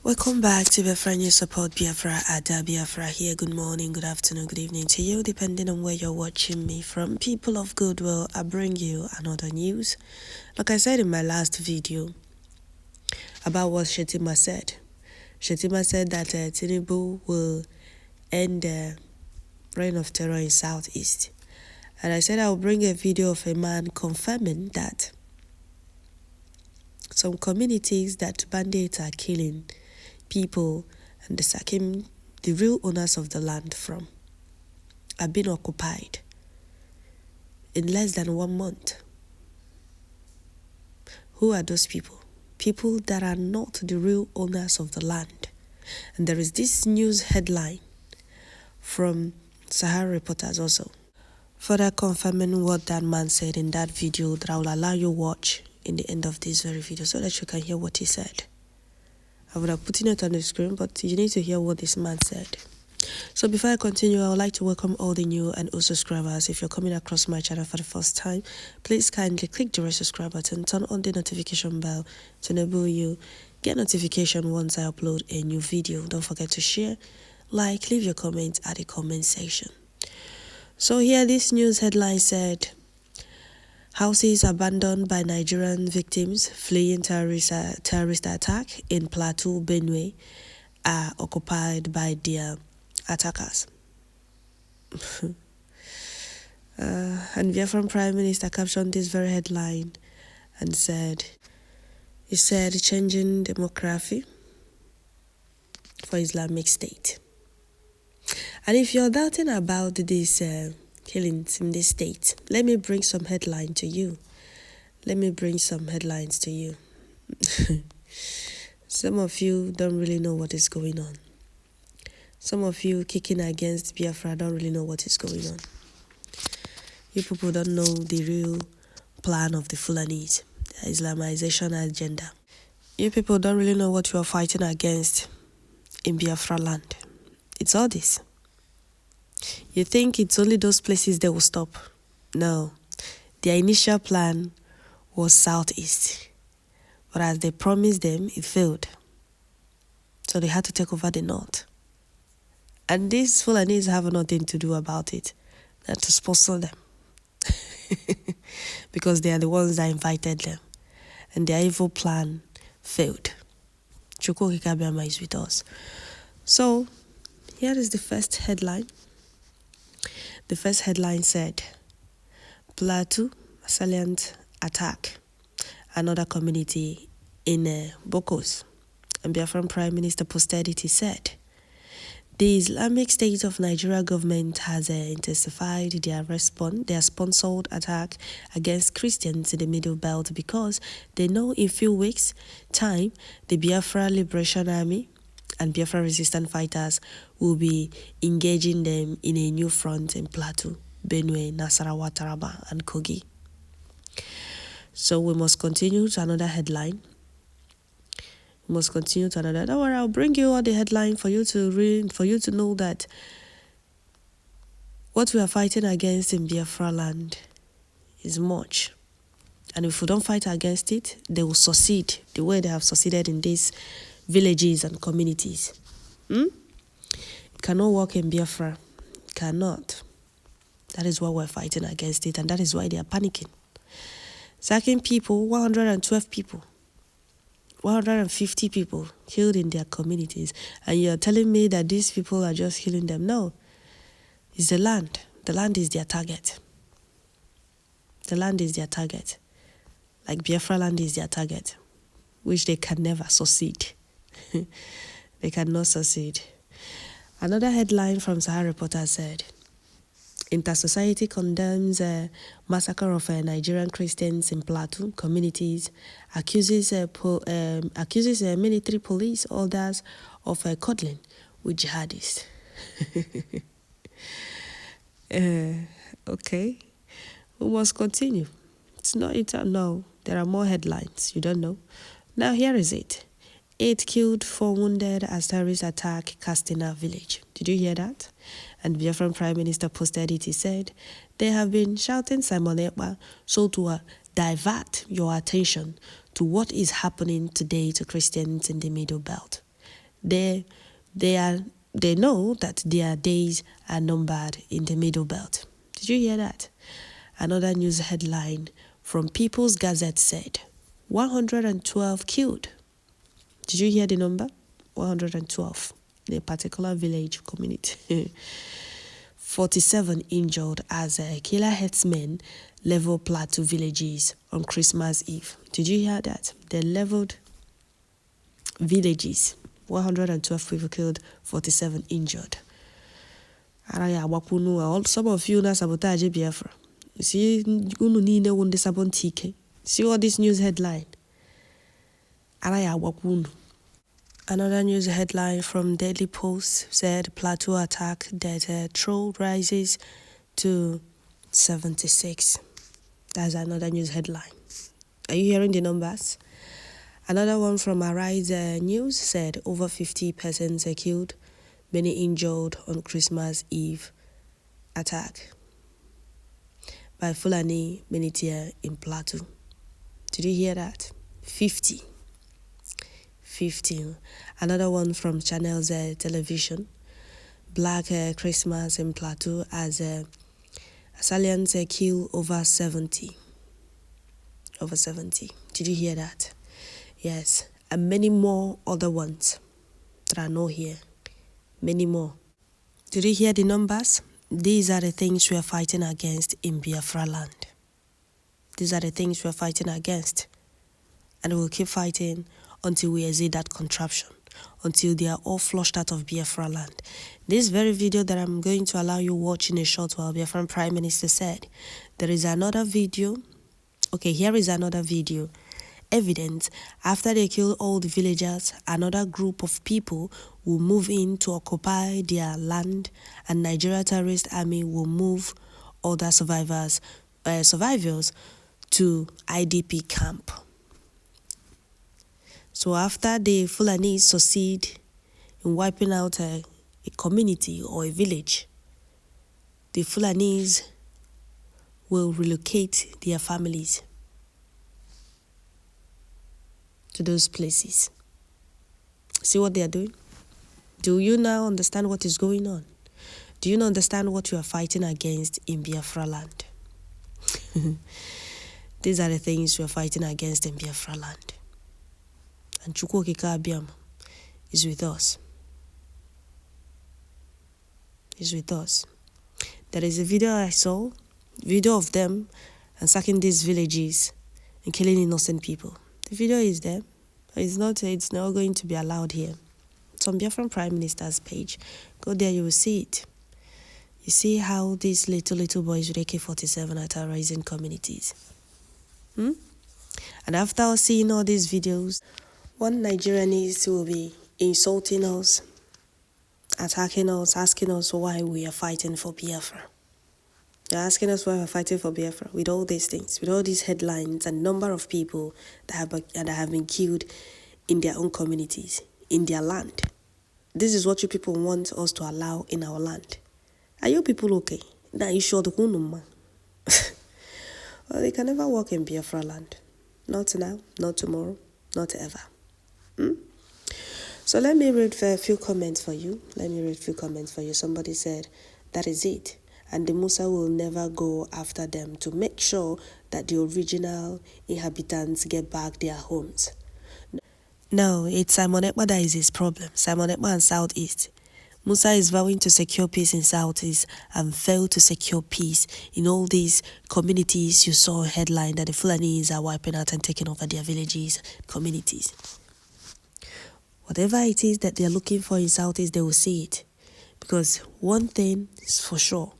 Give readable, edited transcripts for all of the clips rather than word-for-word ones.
Welcome back to Biafra News Support Biafra Ada Biafra here. Good morning, good afternoon, good evening to you, depending on where you're watching me from. People of goodwill, I bring you another news. Like I said in my last video about what Shetima said. Shetima said that Tinubu will end the reign of terror in Southeast. And I said I'll bring a video of a man confirming that some communities that bandits are killing people and sacking the real owners of the land from are being occupied in less than 1 month. Who are those people? People that are not the real owners of the land. And there is this news headline from Sahara Reporters also, further confirming what that man said in that video that I will allow you watch in the end of this very video so that you can hear what he said. I would have put it on the screen, but you need to hear what this man said. So before I continue, I would like to welcome all the new and old subscribers. If you're coming across my channel for the first time, please kindly click the red subscribe button, turn on the notification bell to enable you get notification once I upload a new video. Don't forget to share, like, leave your comments at the comment section. So here this news headline said, houses abandoned by Nigerian victims fleeing terrorist attack in Plateau, Benue are occupied by their attackers. And Biafran Prime Minister captioned this very headline and said, changing demography for Islamic State. And if you're doubting about these killings in this state, let me bring some headlines to you. Some of you don't really know what is going on. Some of you kicking against Biafra don't really know what is going on. You people don't know the real plan of the Fulanis, the Islamization agenda. You people don't really know what you are fighting against in Biafraland. It's all this. You think it's only those places they will stop. No. Their initial plan was Southeast. But as they promised them, it failed. So they had to take over the North. And these Fulanis have nothing to do about it than to sponsor them. Because they are the ones that invited them. And their evil plan failed. Chukwu Kikabiama is with us. So, here is the first headline. The first headline said, Plateau salient attack another community in Bokos. And Biafran Prime Minister posted it, he said, the Islamic State of Nigeria government has intensified their sponsored attack against Christians in the Middle Belt because they know in few weeks' time the Biafra Liberation Army and Biafra resistant fighters will be engaging them in a new front in Plateau, Benue, Nasarawa, Taraba, and Kogi. So we must continue to another headline. Don't worry, I'll bring you all the headline for you to read, for you to know that what we are fighting against in Biafraland is much. And if we don't fight against it, they will succeed the way they have succeeded in these villages and communities. It cannot work in Biafra. It cannot. That is why we're fighting against it, and that is why they are panicking. Sacking people, 112 people, 150 people killed in their communities, and you're telling me that these people are just killing them? No. It's the land. The land is their target. The land is their target. Like Biafraland is their target, which they can never succeed. They cannot succeed. Another headline from Sahara Reporter said, Inter-Society condemns a massacre of Nigerian Christians in Plateau communities, accuses military police orders of cuddling with jihadists. Okay, we must continue. No, there are more headlines. You don't know. Now here is it. 8 killed, 4 wounded as terrorist attack Castina village. Did you hear that? And Biafran Prime Minister posted it. He said, they have been shouting Simon Ekpa so to divert your attention to what is happening today to Christians in the Middle Belt. They know that their days are numbered in the Middle Belt. Did you hear that? Another news headline from People's Gazette said 112 killed. Did you hear the number? 112 in a particular village community. 47 injured as killer herdsmen level Plateau villages on Christmas Eve. Did you hear that? They leveled villages. 112 people killed, 47 injured. Some of you now sabotage Biafra. See, see all this news headline. Another news headline from Daily Post said Plateau attack that troll rises to 76. That's another news headline. Are you hearing the numbers? Another one from Arise News said over 50 persons are killed, many injured on Christmas Eve attack by Fulani militia in Plateau. Did you hear that? 50. Another one from Channel's television. Black Christmas in Plateau as assailants kill over 70. Over 70. Did you hear that? Yes. And many more other ones that are not here. Many more. Did you hear the numbers? These are the things we are fighting against in Biafraland. These are the things we are fighting against. And we'll keep fighting until we exit that contraption, until they are all flushed out of Biafraland. This very video that I'm going to allow you watch in a short while, Biafran Prime Minister said, there is another video. Okay, here is another video. Evidence, after they kill all the villagers, another group of people will move in to occupy their land, and Nigeria Terrorist Army will move other survivors to IDP camp. So after the Fulani succeed in wiping out a community or a village, the Fulanis will relocate their families to those places. See what they are doing? Do you now understand what is going on? Do you now understand what you are fighting against in Biafraland? These are the things we are fighting against in Biafraland. And Chukwu Okike Abiam is with us. Is with us. There is a video I saw, video of them and sacking these villages and killing innocent people. The video is there. It's not going to be allowed here. It's on Biafran Prime Minister's page. Go there, you will see it. You see how these little boys with AK-47 are terrorizing communities. And after seeing all these videos, one Nigerianese will be insulting us, attacking us, asking us why we are fighting for Biafra. They're asking us why we're fighting for Biafra with all these things, with all these headlines and number of people that have been killed in their own communities, in their land. This is what you people want us to allow in our land. Are you people okay? Now you sure the kunuma? Well, they can never work in Biafraland. Not now, not tomorrow, not ever. So let me read a few comments for you. Somebody said, that is it. And the Musa will never go after them to make sure that the original inhabitants get back their homes. No, it's Simon Ekpa that is his problem. Simon Ekpa and Southeast. Musa is vowing to secure peace in Southeast and failed to secure peace in all these communities. You saw a headline that the Fulanis are wiping out and taking over their villages, communities. Whatever it is that they're looking for in Southeast, they will see it. Because one thing is for sure,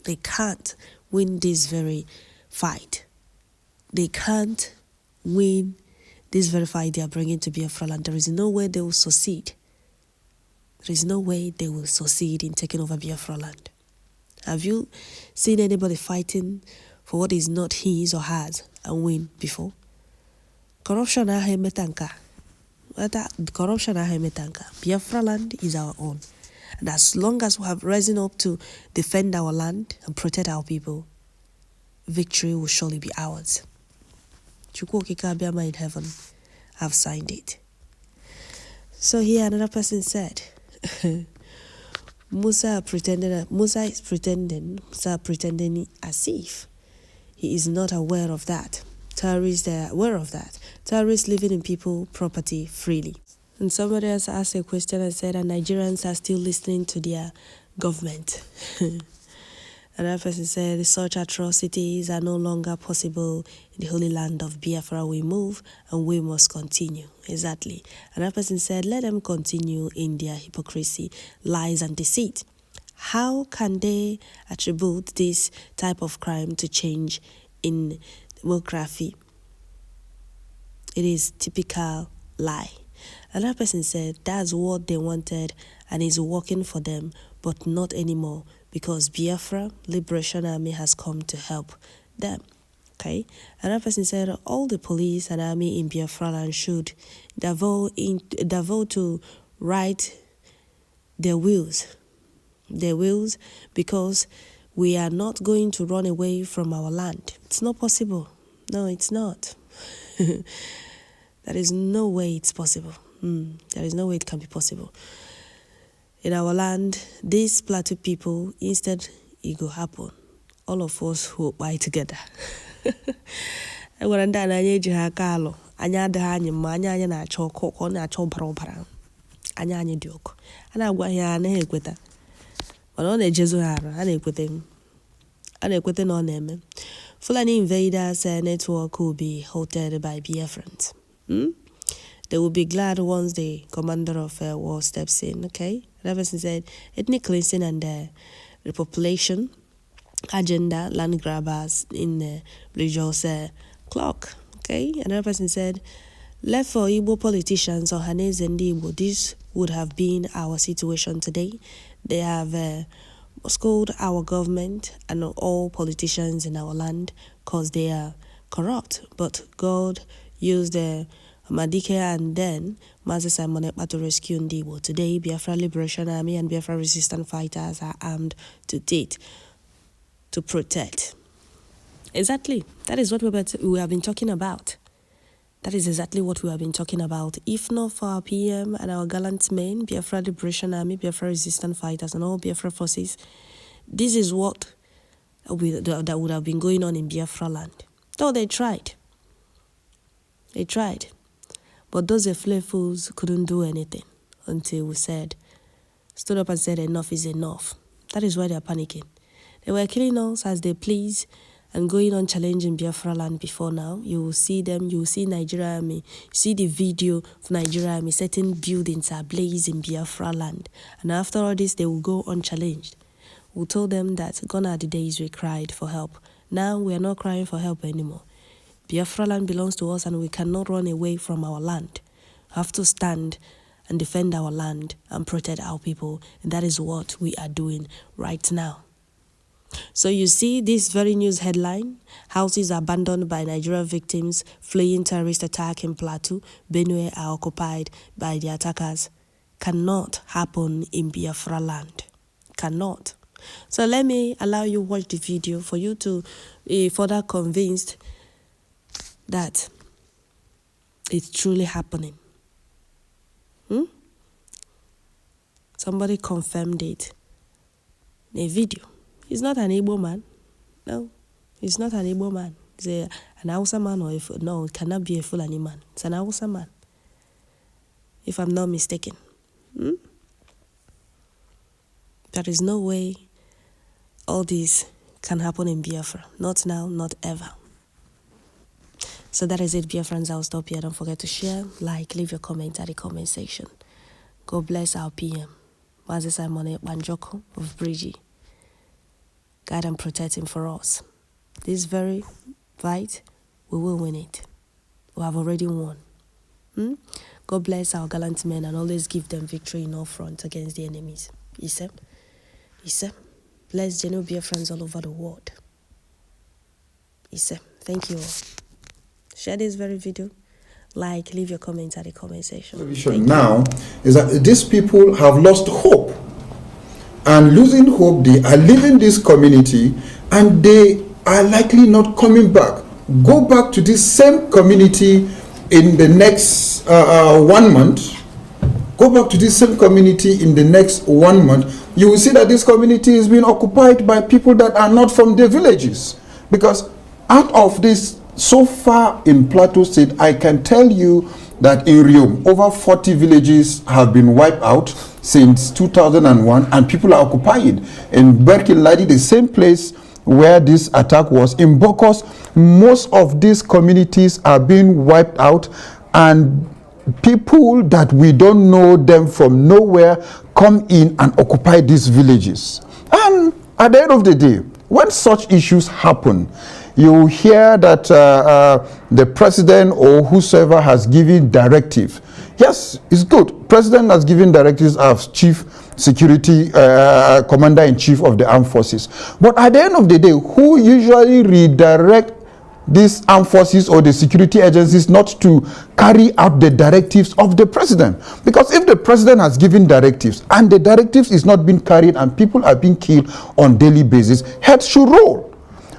they can't win this very fight. They can't win this very fight they are bringing to Biafraland. There is no way they will succeed. There is no way they will succeed in taking over Biafraland. Have you seen anybody fighting for what is not his or hers and win before? Corruption ahemetanka. Corruption ahemetanka. Biafraland is our own. And as long as we have risen up to defend our land and protect our people, victory will surely be ours. Chukwu Okike Abiama in heaven have signed it. So here another person said, Musa is pretending as if he is not aware of that. Terrorists are aware of that. Terrorists living in people property freely. And somebody else asked a question and said that Nigerians are still listening to their government. Another person said such atrocities are no longer possible in the holy land of Biafra. We move and we must continue. Exactly. Another person said let them continue in their hypocrisy, lies and deceit. How can they attribute this type of crime to change in demography? It is typical lie. Another person said that's what they wanted and is working for them, but not anymore because Biafra Liberation Army has come to help them. Okay. Another person said all the police and army in Biafraland should devote to right their wills because we are not going to run away from our land. It's not possible. No, it's not. There is no way it's possible. There is no way it can be possible. In our land, these Plateau people, instead it will happen. All of us will buy together. Anya dioko. Ana agwa ya na ekweta. Mana ọ na-ejezu hara, a na-ekwete na ọ na-eme. Fulani invaders network will be halted by Biafrans. They will be glad once the commander of war steps in, okay? Another person said, ethnic cleansing and repopulation agenda, land grabbers in religious clock, okay? Another person said, left for Igbo politicians or Hanese and Igbo, this would have been our situation today. They have scolded our government and all politicians in our land because they are corrupt. But God used Madike and then Mazi Simon Ekpa to rescue Ndibo. Today, Biafra Liberation Army and Biafra resistance fighters are armed to date to protect. Exactly. That is what we have been talking about. That is exactly what we have been talking about. If not for our PM and our gallant men, Biafra Liberation Army, Biafra resistance fighters, and all Biafra forces, this is what that would have been going on in Biafraland. Though they tried. They tried. But those fools couldn't do anything until we stood up and said enough is enough. That is why they are panicking. They were killing us as they please and going on challenging Biafraland before now. You will see them, you will see Nigeria Army. You see the video of Nigeria Army setting buildings ablaze in Biafraland. And after all this, they will go unchallenged. We told them that gone are the days we cried for help. Now we are not crying for help anymore. Biafraland belongs to us and we cannot run away from our land. We have to stand and defend our land and protect our people. And that is what we are doing right now. So you see this very news headline, houses abandoned by Nigerian victims fleeing terrorist attack in Plateau, Benue are occupied by the attackers. Cannot happen in Biafraland. Cannot. So let me allow you watch the video for you to be further convinced that it's truly happening. Somebody confirmed it in a video. He's not an Igbo man. No, he's not an Igbo man. He's an Hausa man or no, it cannot be a Fulani man. It's an Hausa man, if I'm not mistaken. There is no way all this can happen in Biafra. Not now, not ever. So that is it, Biafrans. I'll stop here. Don't forget to share, like, leave your comment at the comment section. God bless our PM, Mazi Simon Banjoko of Bridgie. Guide and protect him for us. This very fight, we will win it. We have already won. God bless our gallant men and always give them victory in all fronts against the enemies. Bless genuine Biafrans all over the world. Thank you all. Share this very video. Like, leave your comments at the comment section. Now is that these people have lost hope. And losing hope, they are leaving this community and they are likely not coming back. Go back to this same community in the next 1 month. go back to this same community in the next 1 month, you will see that this community is being occupied by people that are not from the villages. Because out of this, so far in Plateau State, I can tell you that in Riom, over 40 villages have been wiped out since 2001, and people are occupied. In Berkeley, the same place where this attack was, in Bokos, most of these communities are being wiped out, and people that we don't know them from nowhere come in and occupy these villages. And at the end of the day, when such issues happen, you hear that the president or whosoever has given directive. Yes, it's good. President has given directives as chief security commander-in-chief of the armed forces. But at the end of the day, who usually redirect these armed forces or the security agencies not to carry out the directives of the president? Because if the president has given directives and the directives is not being carried and people are being killed on daily basis, heads should roll.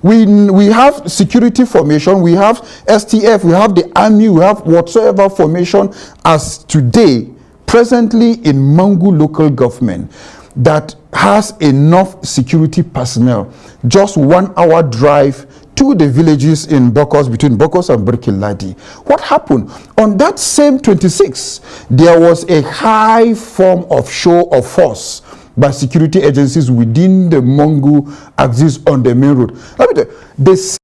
We have security formation, we have STF, we have the army, we have whatsoever formation as today, presently in Mangu local government, that has enough security personnel, just 1 hour drive to the villages in Bokos, between Bokos and Berkeley. What happened? On that same 26, there was a high form of show of force by security agencies within the Mangu axis on the main road. Let me tell you,